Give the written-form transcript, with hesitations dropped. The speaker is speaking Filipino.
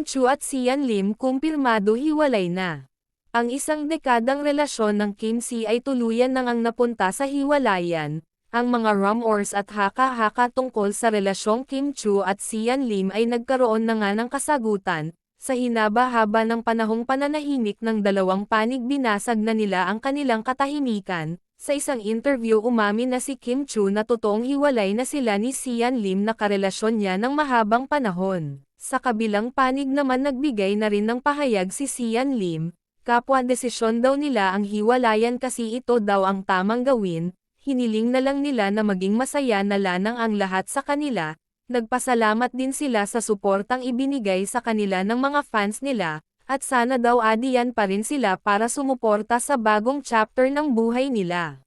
Kim Chu at Sian Lim kumpirmado hiwalay na. Ang isang dekadang relasyon ng Kim Si ay tuluyan nang napunta sa hiwalayan. Ang mga rumors at haka-haka tungkol sa relasyong Kim Chu at Sian Lim ay nagkaroon na nga ng kasagutan. Sa hinaba-haba ng panahong pananahimik ng dalawang panig binasag na nila ang kanilang katahimikan. Sa isang interview umamin na si Kim Chu na totoong hiwalay na sila ni Sian Lim na karelasyon niya ng mahabang panahon. Sa kabilang panig naman nagbigay na rin ng pahayag si Sian Lim. Kapwa desisyon daw nila ang hiwalayan kasi ito daw ang tamang gawin, hiniling na lang nila na maging masaya na lanang ang lahat sa kanila, nagpasalamat din sila sa suportang ibinigay sa kanila ng mga fans nila, at sana daw adiyan pa rin sila para sumuporta sa bagong chapter ng buhay nila.